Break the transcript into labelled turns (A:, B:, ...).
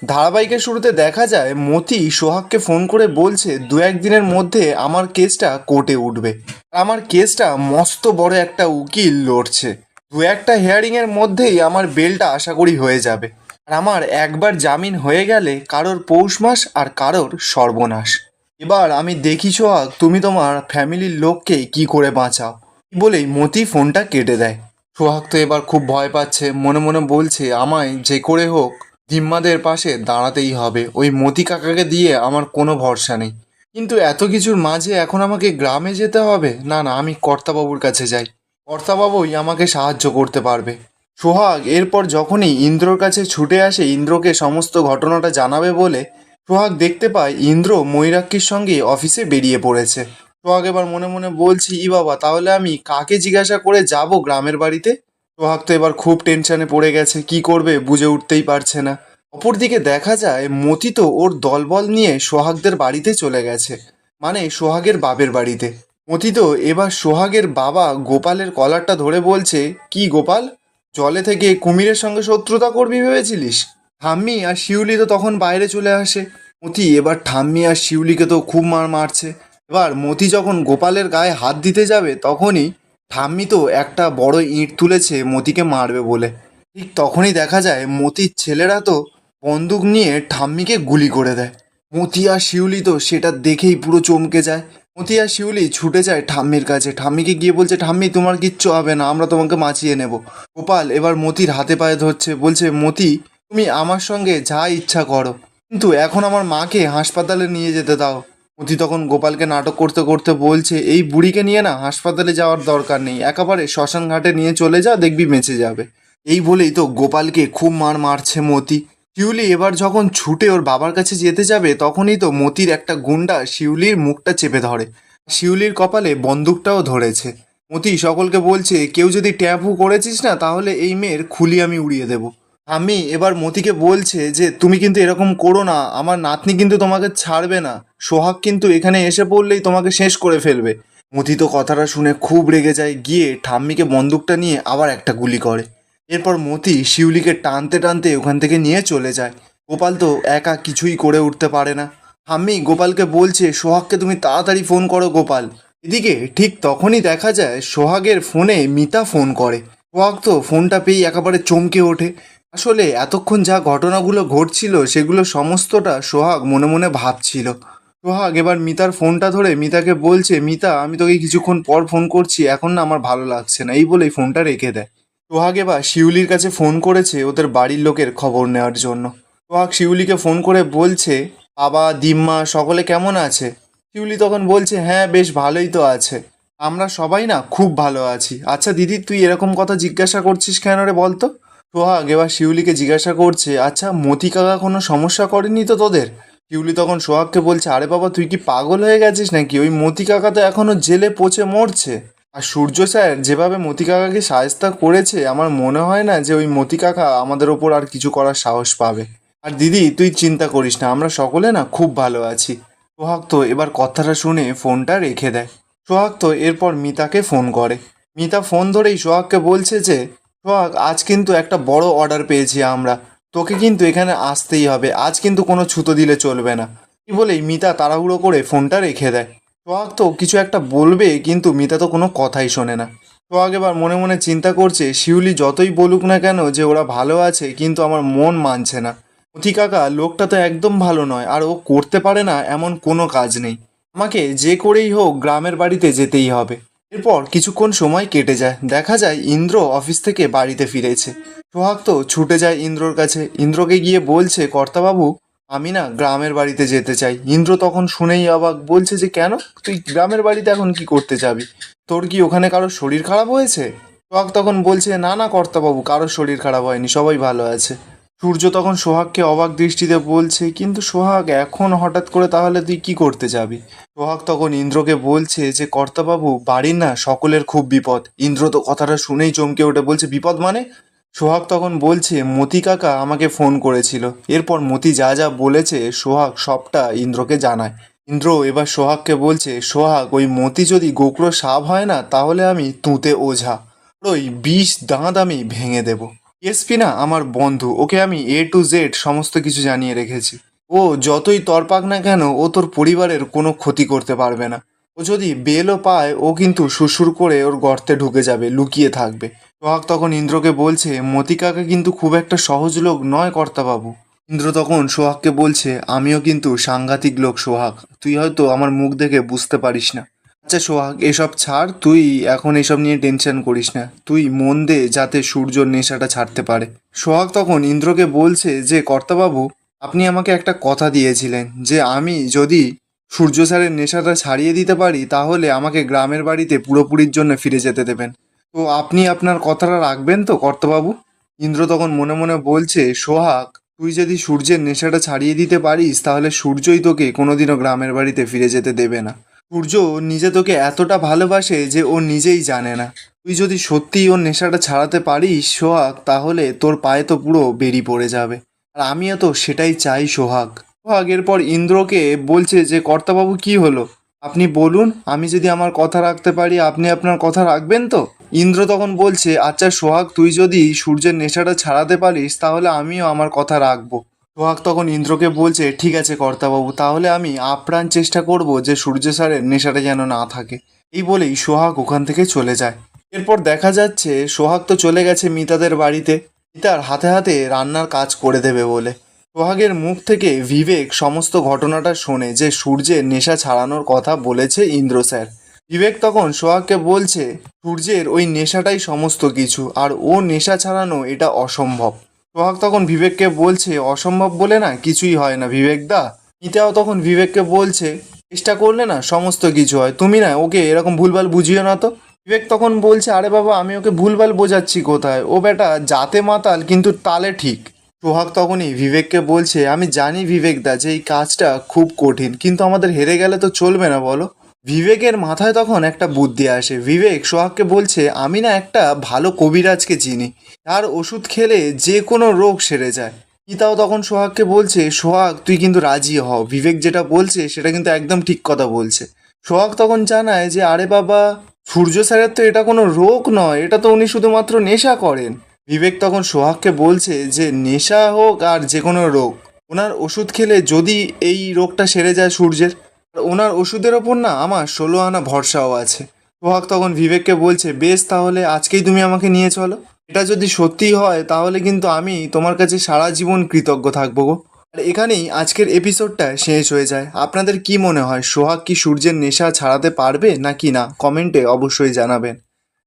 A: ধারাবাহিকের শুরুতে দেখা যায় মতি সোহাগকে ফোন করে বলছে দু একদিনের মধ্যে আমার কেসটা কোর্টে উঠবে। আমার কেসটা মস্ত বড় একটা উকিল লড়ছে। দু একটা হিয়ারিংয়ের মধ্যেই আমার বেলটা আশা করি হয়ে যাবে। আর আমার একবার জামিন হয়ে গেলে কারোর পৌষ মাস আর কারোর সর্বনাশ। এবার আমি দেখি সোহাগ তুমি তোমার ফ্যামিলির লোককে কি করে বাঁচাও। বলেই মতি ফোনটা কেটে দেয়। সোহাগ তো এবার খুব ভয় পাচ্ছে, মনে মনে বলছে আমায় যে করে হোক জিম্মাদের পাশে দাঁড়াতেই হবে। ওই মতি কাকাকে দিয়ে আমার কোনো ভরসা নেই। কিন্তু এত কিছুর মাঝে এখন আমাকে গ্রামে যেতে হবে। না না, আমি কর্তাবাবুর কাছে যাই, কর্তাবাবুই আমাকে সাহায্য করতে পারবে। সোহাগ এরপর যখনই ইন্দ্রর কাছে ছুটে আসে ইন্দ্রকে সমস্ত ঘটনাটা জানাবে বলে, সোহাগ দেখতে পায় ইন্দ্র ময়ূরাক্ষীর সঙ্গে অফিসে বেরিয়ে পড়েছে। সোহাগ এবার মনে মনে বলছি ই বাবা, তাহলে আমি কাকে জিজ্ঞাসা করে যাব গ্রামের বাড়িতে। সোহাগ তো এবার খুব টেনশনে পড়ে গেছে, কি করবে বুঝে উঠতেই পারছে না। অপরদিকে দেখা যায় মতি তো ওর দলবল নিয়ে সোহাগদের বাড়িতে চলে গেছে, মানে সোহাগের বাপের বাড়িতে। মতি তো এবার সোহাগের বাবা গোপালের কলারটা ধরে বলছে, কি গোপাল, জলে থেকে কুমিরের সঙ্গে শত্রুতা করবি ভেবেছিলিস? ঠাম্মি আর শিউলি তো তখন বাইরে চলে আসে। মতি এবার ঠাম্মি আর শিউলিকে তো খুব মারছে। এবার মতি যখন গোপালের গায়ে হাত দিতে যাবে তখনই ঠাম্মি তো একটা বড় ইঁট তুলেছে মতিকে মারবে বলে। ঠিক তখনই দেখা যায় মতির ছেলেরা তো বন্দুক নিয়ে ঠাম্মিকে গুলি করে দেয়। মতি আর শিউলি তো সেটা দেখেই পুরো চমকে যায়। মতি আর শিউলি ছুটে যায় ঠাম্মির কাছে, ঠাম্মিকে গিয়ে বলছে ঠাম্মি তোমার কিচ্ছু হবে না, আমরা তোমাকে বাঁচিয়ে নেব। গোপাল এবার মতির হাতে পায়ে ধরছে, বলছে মতি তুমি আমার সঙ্গে যা ইচ্ছা করো, কিন্তু এখন আমার মাকে হাসপাতালে নিয়ে যেতে দাও। মতি তখন গোপালকে নাটক করতে করতে বলছে এই বুড়িকে নিয়ে না হাসপাতালে যাওয়ার দরকার নেই, একেবারে শ্মশান ঘাটে নিয়ে চলে যা, দেখবি বেঁচে যাবে। এই বলেই তো গোপালকে খুব মারছে মতি। শিউলি এবার যখন ছুটে ওর বাবার কাছে যেতে যাবে তখনই তো মতির একটা গুন্ডা শিউলির মুখটা চেপে ধরে। শিউলির কপালে বন্দুকটাও ধরেছে। মতি সকলকে বলছে কেউ যদি ট্যাপু করেছিস না তাহলে এই মেয়ের খুলি আমি উড়িয়ে দেব। আমি এবার মতিকে বলছে যে তুমি কিন্তু এরকম করো না, আমার নাতনি কিন্তু তোমাকে ছাড়বে না, সোহাগ কিন্তু এখানে এসে পড়লেই তোমাকে শেষ করে ফেলবে। মতি তো কথাটা শুনে খুব রেগে যায়, গিয়ে ঠাম্মিকে বন্দুকটা নিয়ে আবার একটা গুলি করে। এরপর মতি শিউলিকে টানতে টানতে ওখান থেকে নিয়ে চলে যায়। গোপাল তো একা কিছুই করে উঠতে পারে না। ঠাম্মি গোপালকে বলছে সোহাগকে তুমি তাড়াতাড়ি ফোন করো গোপাল। এদিকে ঠিক তখনই দেখা যায় সোহাগের ফোনে মিতা ফোন করে। সোহাগ তো ফোনটা পেয়ে একেবারে চমকে ওঠে। আসলে এতক্ষণ যা ঘটনাগুলো ঘটছিল সেগুলো সমস্তটা সোহাগ মনে মনে ভাবছিল। সোহাগ এবার মিতার ফোনটা ধরে মিতাকে বলছে মিতা আমি তোকে কিছুক্ষণ পর ফোন করছি, এখন না আমার ভালো লাগছে না, এই বলেই ফোনটা রেখে দেয়। সোহাগ এবার শিউলির কাছে ফোন করেছে ওদের বাড়ির লোকের খবর নেওয়ার জন্য। সোহাগ শিউলিকে ফোন করে বলছে বাবা দিম্মা সকলে কেমন আছে। শিউলি তখন বলছে হ্যাঁ বেশ ভালোই তো আছে, আমরা সবাই না খুব ভালো আছি। আচ্ছা দিদি তুই এরকম কথা জিজ্ঞাসা করছিস কেন রে বলতো। সোহাগ এবার শিউলিকে জিজ্ঞাসা করছে আচ্ছা মতি কাকা কোনো সমস্যা করেনি তো তোদের। শিউলি তখন সোহাগকে বলছে আরে বাবা তুই কি পাগল হয়ে গেছিস নাকি, ওই মতি কাকা তো এখনো জেলে পচে মরছে। আর সূর্য স্যার যেভাবে মতি কাকাকে সায়স্তা করেছে আমার মনে হয় না যে ওই মতি কাকা আমাদের ওপর আর কিছু করার সাহস পাবে। আর দিদি তুই চিন্তা করিস না, আমরা সকলে না খুব ভালো আছি। সোহাগ তো এবার কথাটা শুনে ফোনটা রেখে দেয়। সোহাগ তো এরপর মিতাকে ফোন করে। মিতা ফোন ধরেই সোহাগকে বলছে যে সোহাগ আজ কিন্তু একটা বড় অর্ডার পেয়েছি আমরা, তোকে কিন্তু এখানে আসতেই হবে, আজ কিন্তু কোনো ছুতো দিলে চলবে না। কি বলেই মিতা তাড়াহুড়ো করে ফোনটা রেখে দেয়। সোহাগ তো কিছু একটা বলবে কিন্তু মিতা তো কোনো কথাই শোনে না। সোহাগ এবার মনে মনে চিন্তা করছে শিউলি যতই বলুক না কেন যে ওরা ভালো আছে, কিন্তু আমার মন মানছে না। মতি কাকা লোকটা তো একদম ভালো নয়, আর ও করতে পারে না এমন কোনো কাজ নেই। আমাকে যে করেই হোক গ্রামের বাড়িতে যেতেই হবে। এরপর কিছুক্ষণ সময় কেটে যায়, দেখা যায় ইন্দ্র অফিস থেকে বাড়িতে ফিরেছে। সোহাগ তো ছুটে যায় ইন্দ্রর কাছে, ইন্দ্রকে গিয়ে বলছে কর্তাবাবু আমি না গ্রামের বাড়িতে যেতে চাই। ইন্দ্র তখন শুনেই অবাক, বলছে যে কেন, তুই গ্রামের বাড়িতে এখন কি করতে যাবি, তোর কি ওখানে কারোর শরীর খারাপ হয়েছে? সোহাগ তখন বলছে না না কর্তাবাবু কারোর শরীর খারাপ হয়নি, সবাই ভালো আছে। সূর্য তখন সোহাগকে অবাক দৃষ্টিতে বলছে কিন্তু সোহাগ এখন হঠাৎ করে তাহলে তুই কি করতে যাবি? সোহাগ তখন ইন্দ্রকে বলছে যে কর্তাবাবু বাড়ির না সকলের খুব বিপদ। ইন্দ্র তো কথাটা শুনেই চমকে ওঠে, বলছে বিপদ মানে? সোহাগ তখন বলছে মতি কাকা আমাকে ফোন করেছিল। এরপর মতি যা যা বলেছে সোহাগ সবটা ইন্দ্রকে জানায়। ইন্দ্র এবার সোহাগকে বলছে সোহাগ ওই মতি যদি গোকরো সাপ হয় না তাহলে আমি তুঁতে ওঝা, ওই 20 দাঁত আমি ভেঙে দেব। এসপি না আমার বন্ধু, ওকে আমি A to Z সমস্ত কিছু জানিয়ে রেখেছি। ও যতই তরপাক না কেন, ও তোর পরিবারের কোনো ক্ষতি করতে পারবে না। ও যদি বেলও পায়, ও কিন্তু সুসুর করে ওর গর্তে ঢুকে যাবে, লুকিয়ে থাকবে। সোহাগ তখন ইন্দ্রকে বলছে, মতিকাকা কিন্তু খুব একটা সহজ লোক নয় কর্তাবাবু। ইন্দ্র তখন সোহাগকে বলছে, আমিও কিন্তু সাংঘাতিক লোক সোহাগ, তুই হয়তো আমার মুখ দেখে বুঝতে পারিস না। আচ্ছা সোহাগ, এসব ছাড়, তুই এখন এসব নিয়ে টেনশন করিস না, তুই মন দে যাতে সূর্যর নেশাটা ছাড়তে পারে। সোহাগ তখন ইন্দ্রকে বলছে যে, কর্তাবাবু, আপনি আমাকে একটা কথা দিয়েছিলেন যে আমি যদি সূর্য স্যারের নেশাটা ছাড়িয়ে দিতে পারি তাহলে আমাকে গ্রামের বাড়িতে পুরোপুরির জন্য ফিরে যেতে দেবেন। তো আপনি আপনার কথাটা রাখবেন তো কর্তাবাবু? ইন্দ্র তখন মনে মনে বলছে, সোহাগ, তুই যদি সূর্যের নেশাটা ছাড়িয়ে দিতে পারিস তাহলে সূর্যই তোকে কোনোদিনও গ্রামের বাড়িতে ফিরে যেতে দেবে না। সূর্য নিজে তোকে এতটা ভালোবাসে যে ও নিজেই জানে না। তুই যদি সত্যিই ওর নেশাটা ছাড়াতে পারিস সোহাগ, তাহলে তোর পায়ে তো পুরো বেরি পড়ে যাবে। আর আমিও তো সেটাই চাই সোহাগ। সোহাগ এরপর ইন্দ্রকে বলছে যে, কর্তাবাবু কি হলো, আপনি বলুন, আমি যদি আমার কথা রাখতে পারি আপনি আপনার কথা রাখবেন তো? ইন্দ্র তখন বলছে, আচ্ছা সোহাগ, তুই যদি সূর্যের নেশাটা ছাড়াতে পারিস তাহলে আমিও আমার কথা রাখবো। সোহাগ তখন ইন্দ্রকে বলছে, ঠিক আছে কর্তাবাবু, তাহলে আমি আপ্রাণ চেষ্টা করব যে সূর্য স্যারের নেশাটা যেন না থাকে। এই বলেই সোহাগ ওখান থেকে চলে যায়। এরপর দেখা যাচ্ছে সোহাগ তো চলে গেছে মিতাদের বাড়িতে, মিতার হাতে হাতে রান্নার কাজ করে দেবে বলে। সোহাগের মুখ থেকে বিবেক সমস্ত ঘটনাটা শোনে যে সূর্যের নেশা ছাড়ানোর কথা বলেছে ইন্দ্র স্যার। বিবেক তখন সোহাগকে বলছে, সূর্যের ওই নেশাটাই সমস্ত কিছু, আর ও নেশা ছাড়ানো এটা অসম্ভব। সোহাগ তখন বিবেককে বলছে, অসম্ভব বলে না কিছুই হয় না বিবেকদা। মিতাও তখন বিবেককে বলছে, চেষ্টা করলে না সমস্ত কিছু হয়, তুমি না ওকে এরকম ভুলভাল বুঝিও না তো। বিবেক তখন বলছে, আরে বাবা, আমি ওকে ভুলভাল বোঝাচ্ছি কোথায়, ও বেটা জাতে মাতাল কিন্তু তালে ঠিক। সোহাগ তখনই বিবেককে বলছে, আমি জানি বিবেকদা যে এই কাজটা খুব কঠিন, কিন্তু আমাদের হেরে গেলে তো চলবে না বলো। বিবেকের মাথায় তখন একটা বুদ্ধি আসে। বিবেক সোহাগকে বলছে, আমি না একটা ভালো কবিরাজকে চিনি, তার ওষুধ খেলে যে কোনো রোগ সেরে যায়। মিতাও তখন সোহাগকে বলছে, সোহাগ তুই কিন্তু রাজি হও, বিবেক যেটা বলছে সেটা কিন্তু একদম ঠিক কথা বলছে। সোহাগ তখন জানায় যে, আরে বাবা, সূর্য স্যারের তো এটা কোনো রোগ নয়, এটা তো উনি শুধুমাত্র নেশা করেন। বিবেক তখন সোহাগকে বলছে যে, নেশা হোক আর যে কোনো রোগ, ওনার ওষুধ খেলে যদি এই রোগটা সেরে যায় সূর্যের, আর ওনার ওষুধের ওপর না আমার 16 আনা ভরসাও আছে। সোহাগ তখন বিবেককে বলছে, বেশ, তাহলে আজকেই তুমি আমাকে নিয়ে চলো। এটা যদি সত্যি হয় তাহলে কিন্তু আমি তোমার কাছে সারা জীবন কৃতজ্ঞ থাকবো গো। আর এখানেই আজকের এপিসোডটা শেষ হয়ে যায়। আপনাদের কি মনে হয়, সোহাগ কি সূর্যের নেশা ছাড়াতে পারবে নাকি না? কমেন্টে অবশ্যই জানাবেন।